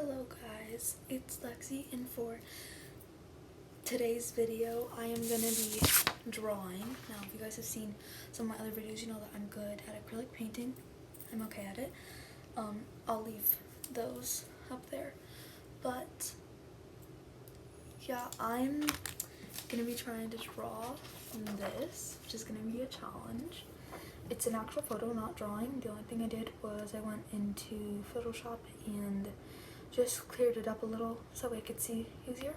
Hello guys, it's Lexi, and for today's video I am going to be drawing. Now if you guys have seen some of my other videos, you know that I'm good at acrylic painting. I'm okay at it. I'll leave those up there. But yeah, I'm going to be trying to draw this, which is going to be a challenge. It's an actual photo, not drawing. The only thing I did was I went into Photoshop and just cleared it up a little so I could see easier.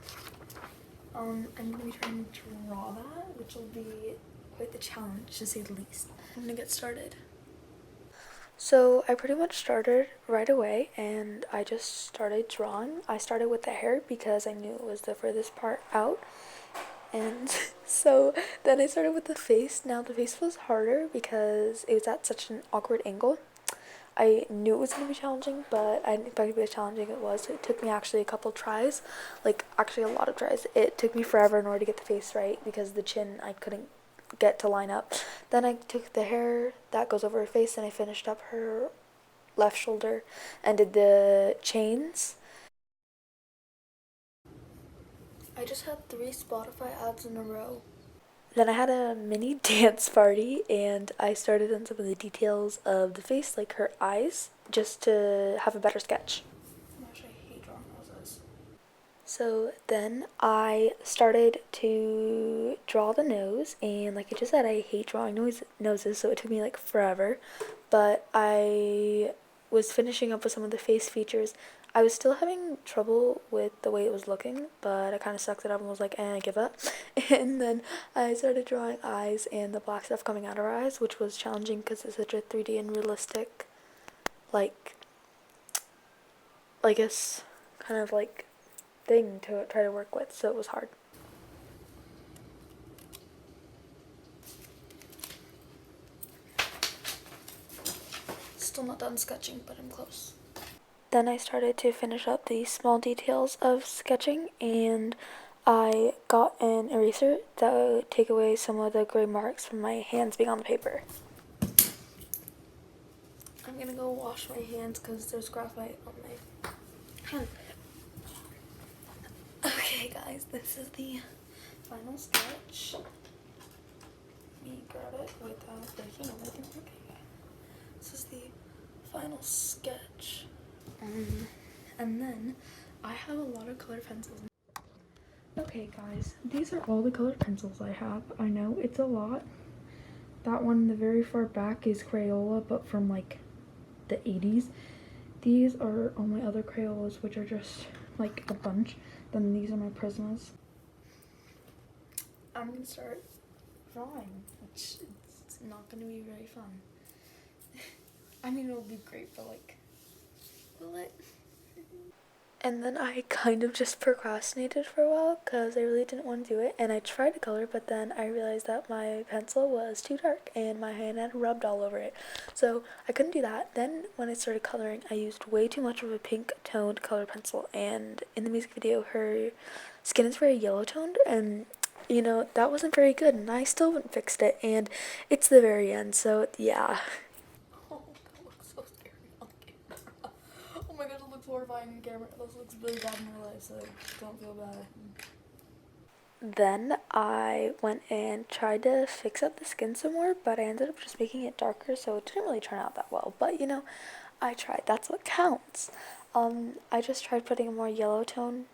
I'm going to be trying to draw that, which will be quite the challenge to say the least. I'm going to get started. So I pretty much started right away and I just started drawing. I started with the hair because I knew it was the furthest part out. And so then I started with the face. Now the face was harder because it was at such an awkward angle. I knew it was going to be challenging, but I didn't expect it to be as challenging as it was. It took me actually a couple tries, actually a lot of tries. It took me forever in order to get the face right because the chin I couldn't get to line up. Then I took the hair that goes over her face and I finished up her left shoulder and did the chains. I just had 3 Spotify ads in a row. Then I had a mini dance party and I started on some of the details of the face, like her eyes, just to have a better sketch. Gosh, I hate drawing noses. So then I started to draw the nose, and like I just said, I hate drawing noses, so it took me like forever. But I was finishing up with some of the face features. I was still having trouble with the way it was looking, but I kind of sucked it up and was like, I give up. And then I started drawing eyes and the black stuff coming out of her eyes, which was challenging because it's such a 3D and realistic, I guess, kind of like thing to try to work with, so it was hard. Still not done sketching, but I'm close. Then I started to finish up the small details of sketching, and I got an eraser that would take away some of the gray marks from my hands being on the paper. I'm gonna go wash my hands because there's graphite on my hand. Okay guys, this is the final sketch. Let me grab it without breaking anything. Okay. This is the final sketch. And then I have a lot of colored pencils. Okay guys, these are all the colored pencils I have. I know it's a lot. That one in the very far back is Crayola, but from like the 80s. These are all my other Crayolas, which are just like a bunch. Then these are my Prismas. I'm gonna start drawing, which it's not gonna be very fun. I mean, it'll be great, but like, will it? And then I kind of just procrastinated for a while because I really didn't want to do it, and I tried to color, but then I realized that my pencil was too dark and my hand had rubbed all over it, so I couldn't do that. Then when I started coloring, I used way too much of a pink toned color pencil, and in the music video her skin is very yellow toned, and you know, that wasn't very good, and I still haven't fixed it, and it's the very end, so yeah. Oh, that looks so scary on the camera. Oh my gosh, it looks horrifying on camera. This looks really bad in real life, so don't feel bad. Then I went and tried to fix up the skin some more, but I ended up just making it darker, so it didn't really turn out that well. But you know, I tried. That's what counts. I just tried putting a more yellow tone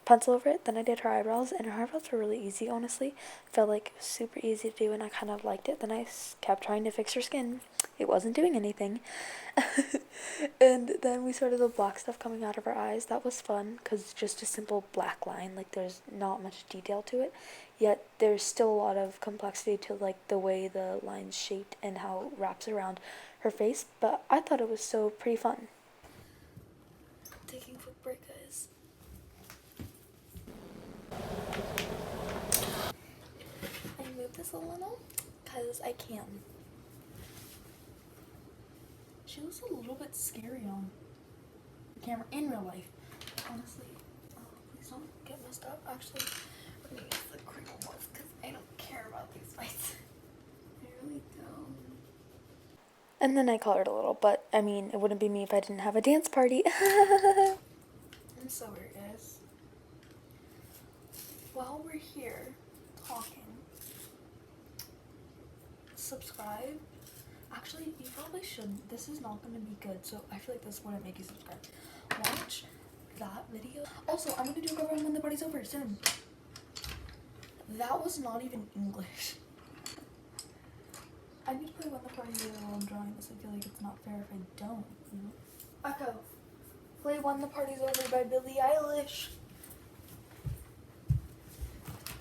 pencil over it. Then I did her eyebrows, and her eyebrows were really easy, honestly. Felt like it was super easy to do, and I kind of liked it. Then I kept trying to fix her skin. It wasn't doing anything. And then we started the black stuff coming out of her eyes. That was fun because it's just a simple black line. Like, there's not much detail to it, yet there's still a lot of complexity to like the way the line's shaped and how it wraps around her face. But I thought it was so pretty fun. Taking a quick break, guys. I move this a little because I can. She looks a little bit scary on the camera in real life. Honestly, please don't get messed up. Actually, we're gonna use the Crayola ones because I don't care about these fights. I really don't. And then I colored a little, but I mean, it wouldn't be me if I didn't have a dance party. I'm so weird, guys. While we're here talking, subscribe. Actually, you probably shouldn't. This is not going to be good, so I feel like this wouldn't make you subscribe. Watch that video. Also, I'm going to do a cover when the party's over soon. That was not even English. I need to play When the Party's Over while I'm drawing this. I feel like it's not fair if I don't. You know? Echo. Play When the Party's Over by Billie Eilish.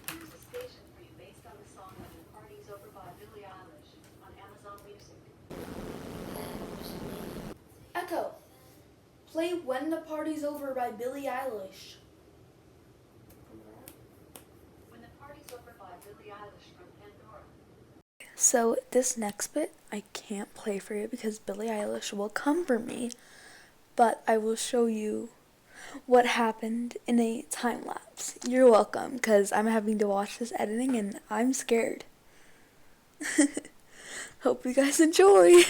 Here's a station for you based on the song When the Party's Over by Billie Eilish on Amazon Music. Echo. Play When the Party's Over by Billie Eilish. When the Party's Over by Billie Eilish from Pandora. So this next bit I can't play for you because Billie Eilish will come for me, but I will show you what happened in a time lapse. You're welcome, because I'm having to watch this editing and I'm scared. Hope you guys enjoy.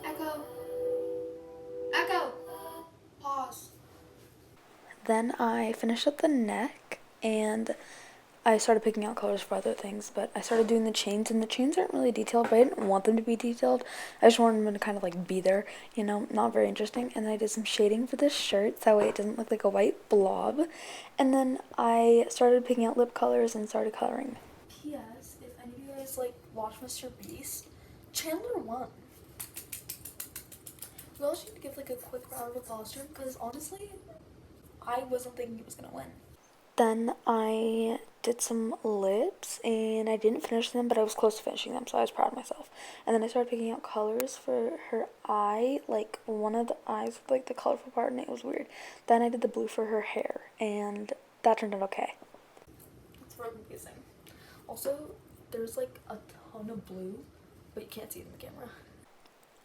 Echo. Echo. Pause. Then I finished up the neck and I started picking out colors for other things, but I started doing the chains, and the chains aren't really detailed, but I didn't want them to be detailed. I just wanted them to kind of like be there, you know, not very interesting. And then I did some shading for this shirt, that way it doesn't look like a white blob. And then I started picking out lip colors and started coloring. P.S. If any of you guys like watch Mr. Beast, Chandler won. We also need to give like a quick round of applause to him, because honestly, I wasn't thinking he was gonna win. Then I did some lips and I didn't finish them, but I was close to finishing them, so I was proud of myself. And then I started picking out colors for her eye, like one of the eyes with like the colorful part, and it was weird. Then I did the blue for her hair, and that turned out okay. It's really confusing. Also, there's like a ton of blue, but you can't see it in the camera.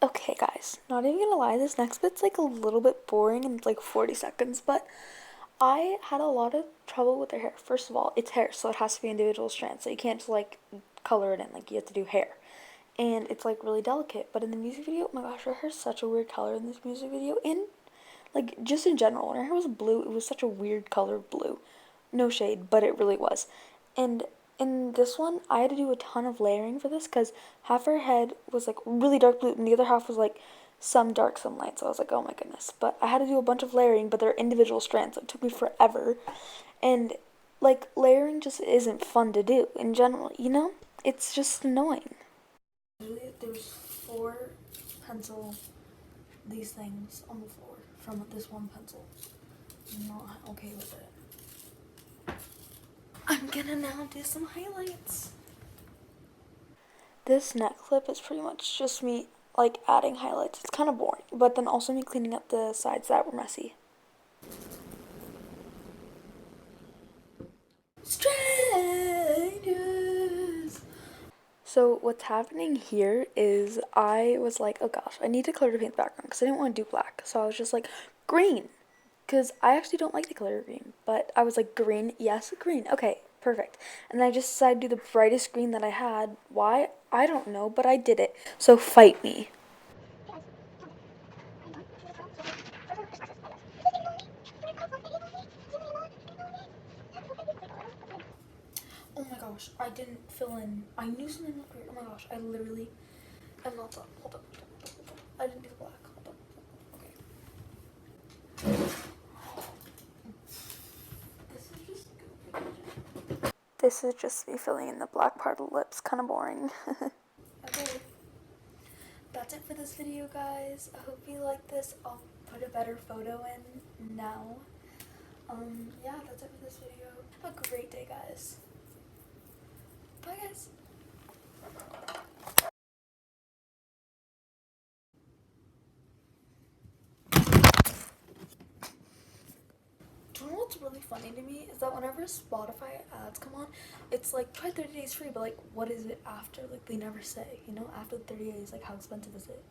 Okay guys, not even gonna lie, this next bit's like a little bit boring and it's like 40 seconds, but I had a lot of trouble with her hair. First of all, it's hair, so it has to be individual strands, so you can't just like color it in, like you have to do hair. And it's like really delicate, but in the music video, oh my gosh, her hair's such a weird color in this music video, and like just in general, when her hair was blue, it was such a weird color of blue. No shade, but it really was. And in this one, I had to do a ton of layering for this, because half her head was like really dark blue, and the other half was like some dark, some light, so I was like, oh my goodness. But I had to do a bunch of layering, but they're individual strands, so it took me forever. And like layering just isn't fun to do in general, you know? It's just annoying. There's 4 pencil these things on the floor from this one pencil. I'm not okay with it. I'm gonna now do some highlights. This neck clip is pretty much just me like adding highlights. It's kind of boring, but then also me cleaning up the sides that were messy. Strangers. So what's happening here is I was like, oh gosh, I need to color to paint the background because I didn't want to do black. So I was just like, green, because I actually don't like the color green, but I was like, green, yes, green, okay, perfect. And then I just decided to do the brightest green that I had. Why? I don't know, but I did it. So fight me. Oh my gosh, I didn't fill in. I knew something looked weird. Oh my gosh, I literally am not done. Hold up, hold up, hold up, hold up. I didn't do the black. Hold up, okay. This is just me filling in the black part of the lips. Kind of boring. Okay, that's it for this video, guys. I hope you like this. I'll put a better photo in now. Yeah, that's it for this video. Have a great day, guys. Bye, guys. really funny to me is that whenever Spotify ads come on, it's like try 30 days free, but like what is it after? Like they never say, you know, after the 30 days, like how expensive is it?